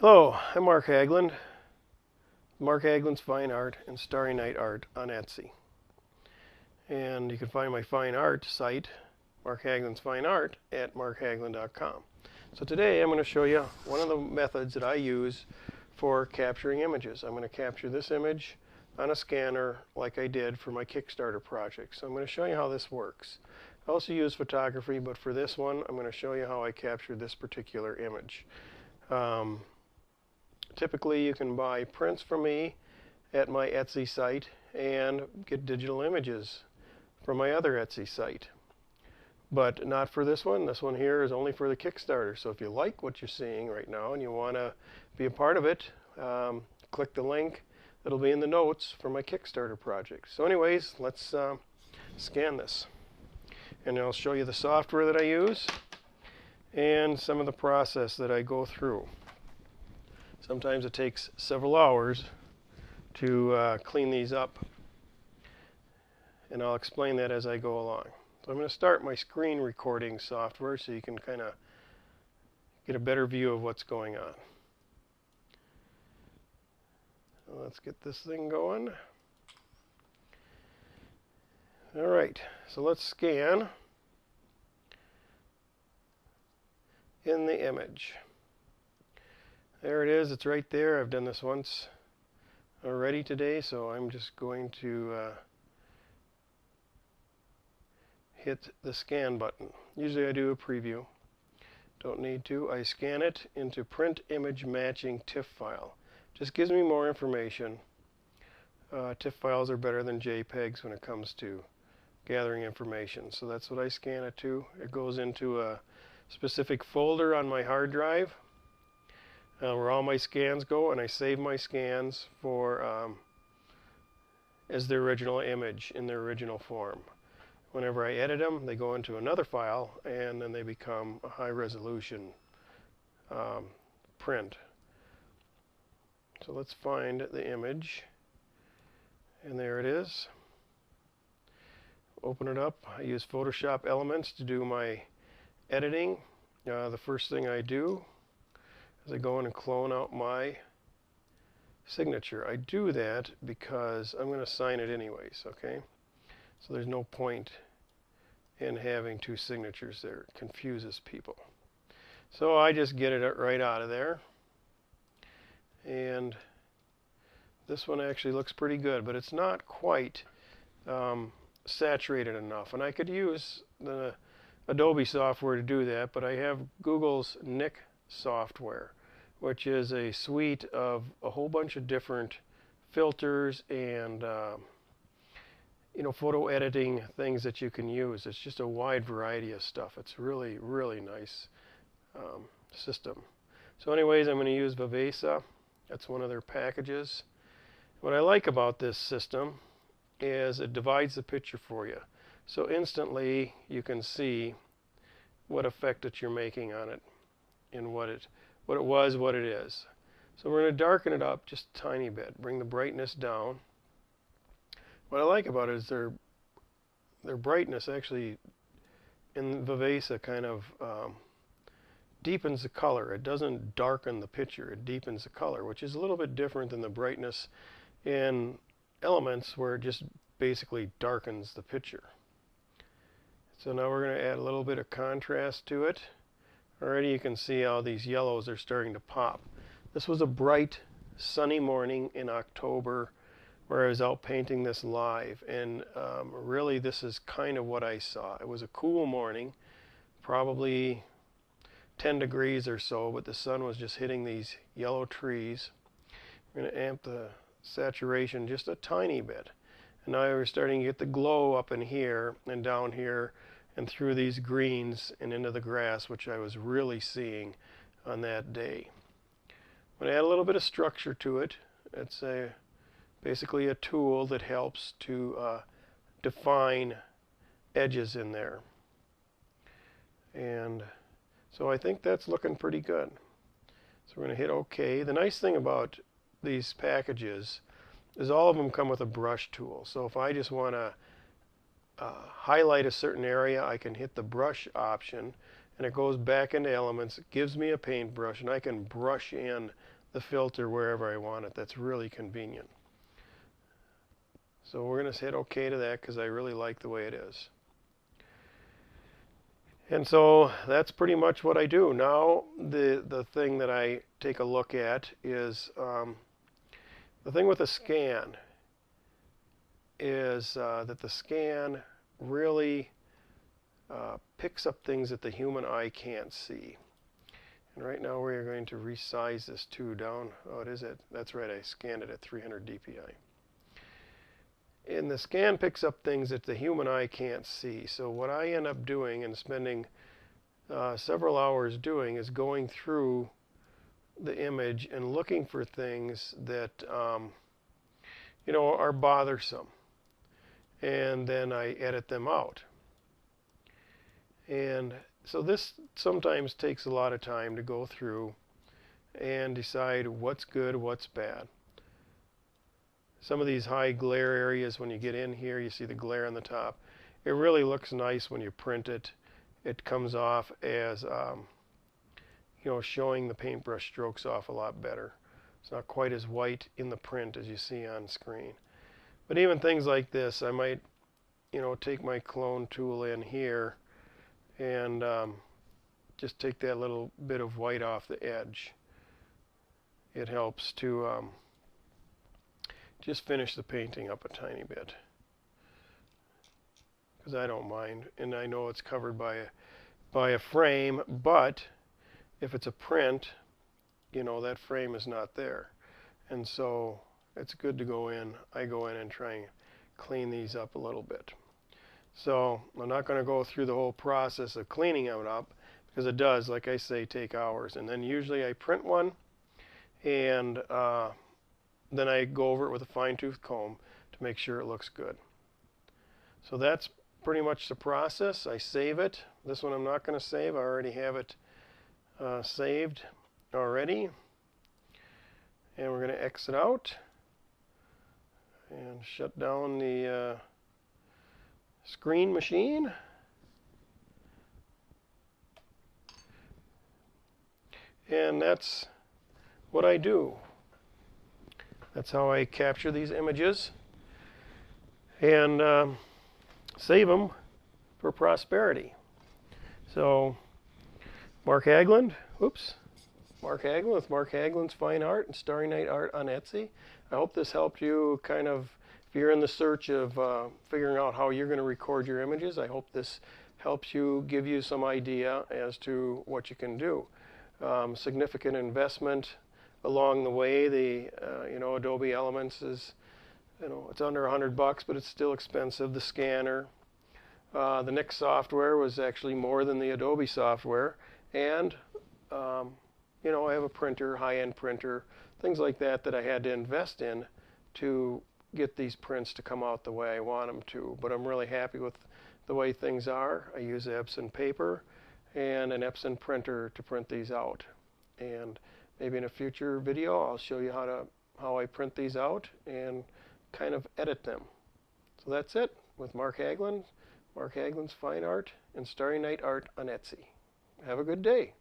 Hello, I'm Mark Haglund. Mark Haglund's Fine Art and Starry Night Art on Etsy. And you can find my fine art site, Mark Haglund's Fine Art, at markhaglund.com. So today I'm going to show you one of the methods that I use for capturing images. I'm going to capture this image on a scanner like I did for my Kickstarter project. So I'm going to show you how this works. I also use photography, but for this one I'm going to show you how I captured this particular image. Typically you can buy prints from me at my Etsy site and get digital images from my other Etsy site. But not for this one. This one here is only for the Kickstarter. So if you like what you're seeing right now and you want to be a part of it, click the link that'll be in the notes for my Kickstarter project. So anyways, let's scan this. And I'll show you the software that I use and some of the process that I go through. Sometimes it takes several hours to clean these up, and I'll explain that as I go along. So I'm going to start my screen recording software so you can kind of get a better view of what's going on. So let's get this thing going. Alright, so let's scan in the image. There it is, it's right there. I've done this once already today, so I'm just going to hit the scan button. Usually I do a preview. Don't need to. I scan it into print image matching TIFF file. Just gives me more information. TIFF files are better than JPEGs when it comes to gathering information. So that's what I scan it to. It goes into a specific folder on my hard drive. Where all my scans go, and I save my scans for as the original image in their original form. Whenever I edit them, they go into another file, and then they become a high resolution print. So let's find the image, and there it is. Open it up. I use Photoshop Elements to do my editing. The first thing I do is I go in and clone out my signature. I do that because I'm going to sign it anyways, okay? So there's no point in having two signatures there. It confuses people. So I just get it right out of there. And this one actually looks pretty good, but it's not quite saturated enough. And I could use the Adobe software to do that, but I have Google's Nik software, which is a suite of a whole bunch of different filters and photo editing things that you can use. It's just a wide variety of stuff. It's really, really nice system. So anyways, I'm going to use Vivesa. That's one of their packages. What I like about this system is it divides the picture for you. So instantly you can see what effect that you're making on it and what it was, what it is. So we're going to darken it up just a tiny bit, bring the brightness down. What I like about it is their brightness actually in Vivesa kind of deepens the color. It doesn't darken the picture, it deepens the color, which is a little bit different than the brightness in Elements where it just basically darkens the picture. So now we're going to add a little bit of contrast to it. Already you can see how these yellows are starting to pop. This was a bright, sunny morning in October where I was out painting this live, and really this is kind of what I saw. It was a cool morning, probably 10 degrees or so, but the sun was just hitting these yellow trees. We're going to amp the saturation just a tiny bit. And now we're starting to get the glow up in here and down here and through these greens and into the grass, which I was really seeing on that day. I'm going to add a little bit of structure to it. It's basically a tool that helps to define edges in there. And so I think that's looking pretty good. So we're going to hit OK. The nice thing about these packages is all of them come with a brush tool. So if I just want to highlight a certain area, I can hit the brush option and it goes back into Elements. It gives me a paintbrush and I can brush in the filter wherever I want it. That's really convenient. So we're going to hit OK to that because I really like the way it is. And so that's pretty much what I do. Now the thing that I take a look at is the thing with a scan is that the scan really picks up things that the human eye can't see. And right now we're going to resize this too down. Oh, it is it. That's right. I scanned it at 300 dpi. And the scan picks up things that the human eye can't see. So what I end up doing and spending several hours doing is going through the image and looking for things that you know, are bothersome. And then I edit them out. And so this sometimes takes a lot of time to go through and decide what's good, what's bad. Some of these high glare areas, when you get in here, you see the glare on the top. It really looks nice when you print it. It comes off as, you know, showing the paintbrush strokes off a lot better. It's not quite as white in the print as you see on screen. But even things like this, I might, you know, take my clone tool in here and just take that little bit of white off the edge. It helps to just finish the painting up a tiny bit, because I don't mind, and I know it's covered by a frame, but if it's a print, you know, that frame is not there, and so it's good to go in. I go in and try and clean these up a little bit. So I'm not going to go through the whole process of cleaning it up, because it does, like I say, take hours. And then usually I print one, and then I go over it with a fine-tooth comb to make sure it looks good. So that's pretty much the process. I save it. This one I'm not going to save. I already have it saved already. And we're going to exit out and shut down the screen machine. And that's what I do. That's how I capture these images and save them for prosperity. So Mark Haglund with Mark Haglund's Fine Art and Starry Night Art on Etsy. I hope this helped you kind of, if you're in the search of figuring out how you're going to record your images, I hope this helps you, give you some idea as to what you can do. Significant investment along the way. The you know, Adobe Elements is, you know, it's under $100, but it's still expensive. The scanner, the Nix software was actually more than the Adobe software, and you know, I have a printer, high-end printer, things like that that I had to invest in to get these prints to come out the way I want them to. But I'm really happy with the way things are. I use Epson paper and an Epson printer to print these out. And maybe in a future video I'll show you how I print these out and kind of edit them. So that's it with Mark Haglund, Mark Haglund's Fine Art and Starry Night Art on Etsy. Have a good day.